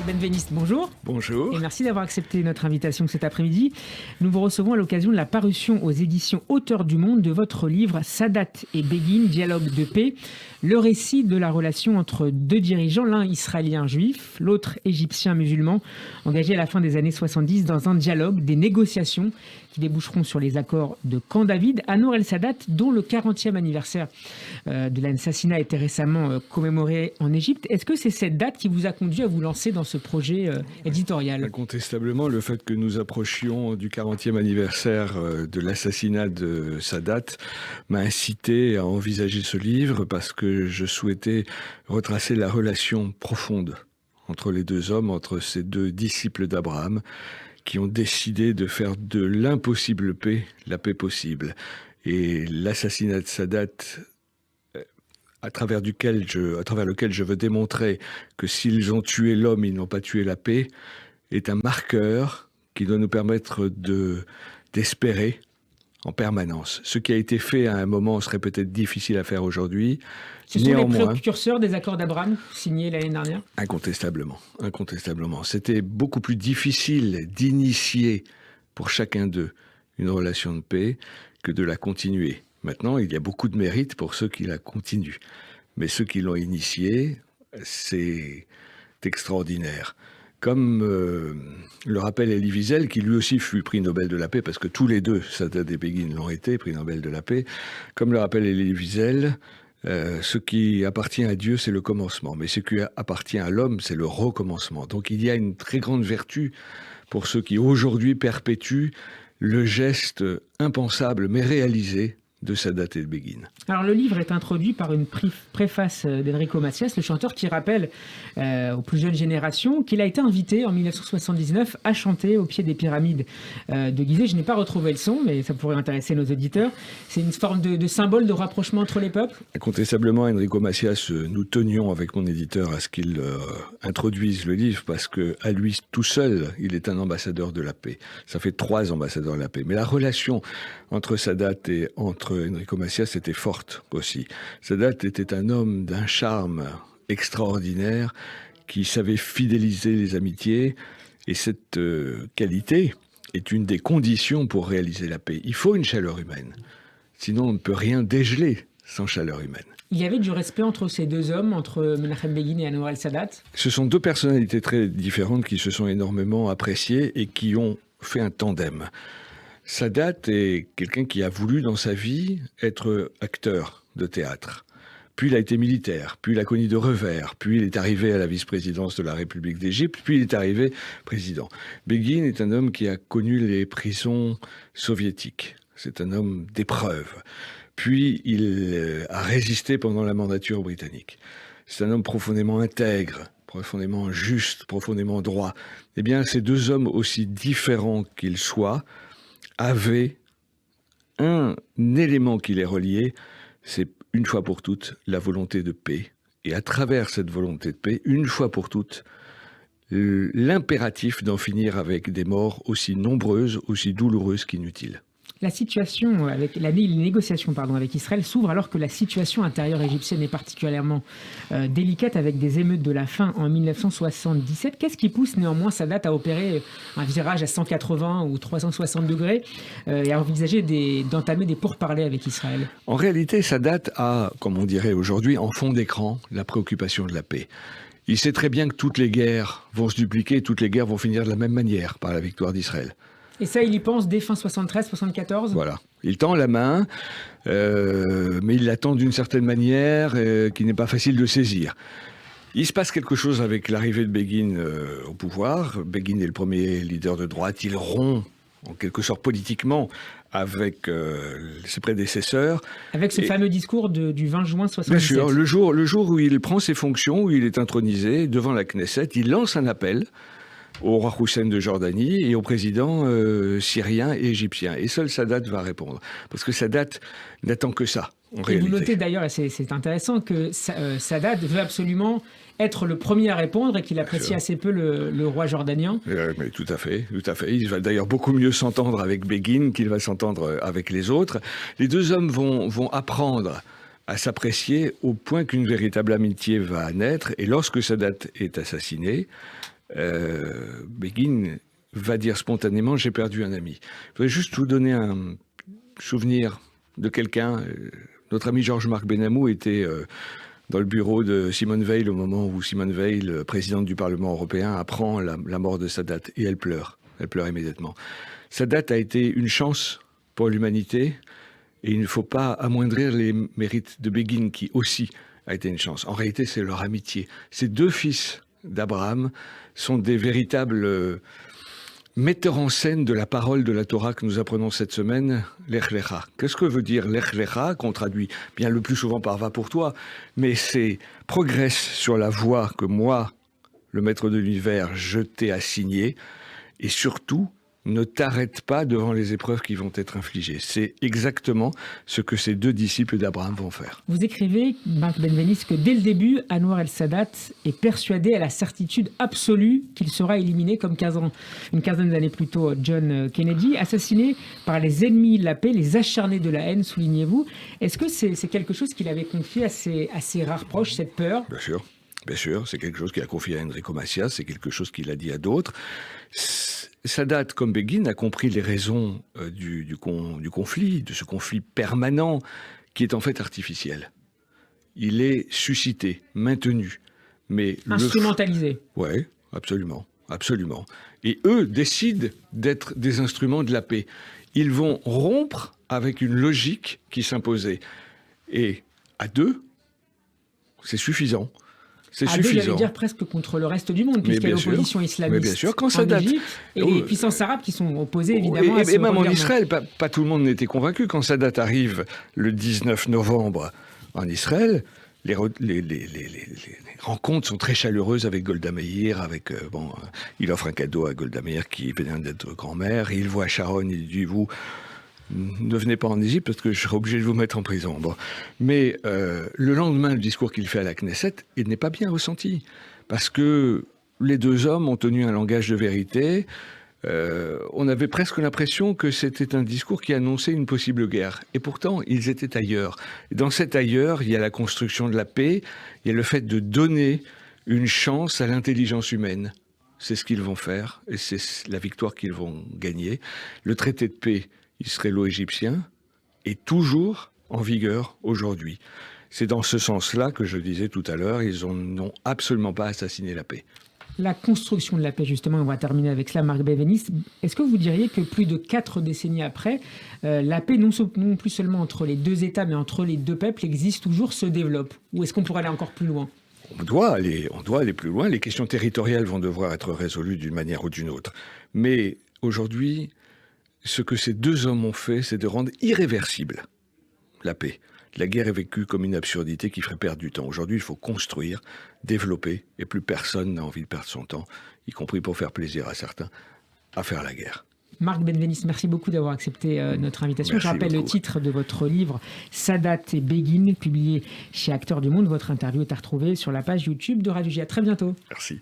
Benveniste, bonjour. Bonjour. Et merci d'avoir accepté notre invitation cet après-midi. Nous vous recevons à l'occasion de la parution aux éditions Auteurs du Monde de votre livre Sadat et Begin, dialogue de paix, le récit de la relation entre deux dirigeants, l'un israélien juif, l'autre égyptien musulman, engagés à la fin des années 70 dans un dialogue, des négociations qui déboucheront sur les accords de Camp David. Anwar el-Sadat, dont le 40e anniversaire de l'assassinat a été récemment commémoré en Égypte. Est-ce que c'est cette date qui vous a conduit à vous lancer dans ce projet éditorial ? Incontestablement, le fait que nous approchions du 40e anniversaire de l'assassinat de Sadat m'a incité à envisager ce livre parce que je souhaitais retracer la relation profonde entre les deux hommes, entre ces deux disciples d'Abraham, qui ont décidé de faire de l'impossible paix la paix possible. Et l'assassinat de Sadat, à travers lequel je veux démontrer que s'ils ont tué l'homme, ils n'ont pas tué la paix, est un marqueur qui doit nous permettre d'espérer en permanence. Ce qui a été fait à un moment serait peut-être difficile à faire aujourd'hui. Ce sont les précurseurs des accords d'Abraham signés l'année dernière ? Incontestablement. C'était beaucoup plus difficile d'initier pour chacun d'eux une relation de paix que de la continuer. Maintenant, il y a beaucoup de mérite pour ceux qui la continuent. Mais ceux qui l'ont initiée, c'est extraordinaire. Comme le rappelle Elie Wiesel, qui lui aussi fut prix Nobel de la paix, parce que tous les deux, Sadat et Begin, l'ont été, prix Nobel de la paix. Comme le rappelle Elie Wiesel, ce qui appartient à Dieu, c'est le commencement. Mais ce qui appartient à l'homme, c'est le recommencement. Donc il y a une très grande vertu pour ceux qui aujourd'hui perpétuent le geste impensable, mais réalisé, de Sadat et de Begin. Alors le livre est introduit par une préface d'Enrico Macias, le chanteur, qui rappelle aux plus jeunes générations qu'il a été invité en 1979 à chanter au pied des pyramides de Gizeh. Je n'ai pas retrouvé le son, mais ça pourrait intéresser nos auditeurs. C'est une forme de symbole de rapprochement entre les peuples ? Incontestablement, Enrico Macias, nous tenions avec mon éditeur à ce qu'il introduise le livre, parce qu'à lui tout seul, il est un ambassadeur de la paix. Ça fait 3 ambassadeurs de la paix. Mais la relation entre Sadat et entre Enrico Macias était forte aussi. Sadat était un homme d'un charme extraordinaire qui savait fidéliser les amitiés, et cette qualité est une des conditions pour réaliser la paix. Il faut une chaleur humaine, sinon on ne peut rien dégeler sans chaleur humaine. Il y avait du respect entre ces deux hommes, entre Menachem Begin et Anwar el-Sadat ? Ce sont 2 personnalités très différentes qui se sont énormément appréciées et qui ont fait un tandem. Sadat est quelqu'un qui a voulu dans sa vie être acteur de théâtre. Puis il a été militaire, puis il a connu de revers, puis il est arrivé à la vice-présidence de la République d'Égypte, puis il est arrivé président. Begin est un homme qui a connu les prisons soviétiques. C'est un homme d'épreuve. Puis il a résisté pendant la mandature britannique. C'est un homme profondément intègre, profondément juste, profondément droit. Eh bien, ces 2 hommes, aussi différents qu'ils soient, avaient un élément qui les reliait, c'est une fois pour toutes la volonté de paix. Et à travers cette volonté de paix, une fois pour toutes, l'impératif d'en finir avec des morts aussi nombreuses, aussi douloureuses qu'inutiles. La situation avec les négociations avec Israël s'ouvre alors que la situation intérieure égyptienne est particulièrement délicate, avec des émeutes de la faim en 1977. Qu'est-ce qui pousse néanmoins Sadat à opérer un virage à 180 ou 360 degrés et à envisager d'entamer des pourparlers avec Israël ? En réalité, Sadat a, comme on dirait aujourd'hui, en fond d'écran, la préoccupation de la paix. Il sait très bien que toutes les guerres vont se dupliquer, toutes les guerres vont finir de la même manière, par la victoire d'Israël. Et ça, il y pense dès fin 73-74 ? Voilà. Il tend la main, mais il l'attend d'une certaine manière qui n'est pas facile de saisir. Il se passe quelque chose avec l'arrivée de Begin au pouvoir. Begin est le premier leader de droite. Il rompt, en quelque sorte politiquement, avec ses prédécesseurs. Avec ce fameux discours du 20 juin 77. Bien sûr, le jour où il prend ses fonctions, où il est intronisé devant la Knesset, il lance un appel au roi Hussein de Jordanie et au président syrien et égyptien. Et seul Sadat va répondre. Parce que Sadat n'attend que ça, en réalité. Vous notez d'ailleurs, et c'est intéressant, que Sadat veut absolument être le premier à répondre et qu'il apprécie assez peu le roi jordanien. Mais tout à fait. Il va d'ailleurs beaucoup mieux s'entendre avec Begin qu'il va s'entendre avec les autres. Les 2 hommes vont apprendre à s'apprécier au point qu'une véritable amitié va naître. Et lorsque Sadat est assassiné, Begin va dire spontanément « j'ai perdu un ami ». Je voudrais juste vous donner un souvenir de quelqu'un. Notre ami Georges-Marc Benamou était dans le bureau de Simone Veil au moment où Simone Veil, présidente du Parlement européen, apprend la mort de Sadat et elle pleure. Elle pleure immédiatement. Sadat a été une chance pour l'humanité et il ne faut pas amoindrir les mérites de Begin qui aussi a été une chance. En réalité, c'est leur amitié. Ces deux fils d'Abraham sont des véritables metteurs en scène de la parole de la Torah que nous apprenons cette semaine, Lech Lecha. Qu'est-ce que veut dire Lech Lecha, qu'on traduit bien le plus souvent par va pour toi, mais c'est progresse sur la voie que moi, le maître de l'univers, je t'ai assigné, et surtout, ne t'arrête pas devant les épreuves qui vont être infligées. C'est exactement ce que ces deux disciples d'Abraham vont faire. Vous écrivez, Marc Benveniste, que dès le début, Anwar el-Sadat est persuadé à la certitude absolue qu'il sera éliminé comme une quinzaine d'années plus tôt John Kennedy, assassiné par les ennemis de la paix, les acharnés de la haine, soulignez-vous. Est-ce que c'est quelque chose qu'il avait confié à ses rares proches, cette peur ? Bien sûr, c'est quelque chose qu'il a confié à Enrico Macias, c'est quelque chose qu'il a dit à d'autres. Sadat, comme Begin, a compris les raisons du conflit, de ce conflit permanent qui est en fait artificiel. Il est suscité, maintenu, mais instrumentalisé. Oui, absolument. Et eux décident d'être des instruments de la paix. Ils vont rompre avec une logique qui s'imposait. Et à deux, c'est suffisant. C'est suffisant. J'allais dire presque contre le reste du monde, puisqu'il y a l'opposition islamiste. Mais bien sûr, quand Sadat... et les puissances arabes qui sont opposées, évidemment, à ce et même en Israël, pas tout le monde n'était convaincu. Quand Sadat arrive le 19 novembre en Israël, les rencontres sont très chaleureuses avec Golda Meir. Il offre un cadeau à Golda Meir qui vient d'être grand-mère. Il voit Sharon, il dit « vous... ne venez pas en Égypte parce que je serai obligé de vous mettre en prison. » Mais le lendemain, le discours qu'il fait à la Knesset, il n'est pas bien ressenti. Parce que les deux hommes ont tenu un langage de vérité. On avait presque l'impression que c'était un discours qui annonçait une possible guerre. Et pourtant, ils étaient ailleurs. Et dans cet ailleurs, il y a la construction de la paix, il y a le fait de donner une chance à l'intelligence humaine. C'est ce qu'ils vont faire et c'est la victoire qu'ils vont gagner. Le traité de paix israélo-égyptien est toujours en vigueur aujourd'hui. C'est dans ce sens-là que je disais tout à l'heure, ils n'ont absolument pas assassiné la paix. La construction de la paix, justement, on va terminer avec cela, Marc Benveniste. Est-ce que vous diriez que plus de 4 décennies après, la paix, non plus seulement entre les deux États, mais entre les deux peuples, existe toujours, se développe? Ou est-ce qu'on pourrait aller encore plus loin? On doit aller plus loin. Les questions territoriales vont devoir être résolues d'une manière ou d'une autre. Mais aujourd'hui, ce que ces deux hommes ont fait, c'est de rendre irréversible la paix. La guerre est vécue comme une absurdité qui ferait perdre du temps. Aujourd'hui, il faut construire, développer, et plus personne n'a envie de perdre son temps, y compris pour faire plaisir à certains, à faire la guerre. Marc Benveniste, merci beaucoup d'avoir accepté notre invitation. Merci Je rappelle beaucoup. Le titre de votre livre, Sadat et Begin, publié chez Acteurs du Monde. Votre interview est à retrouver sur la page YouTube de Radio J. À très bientôt. Merci.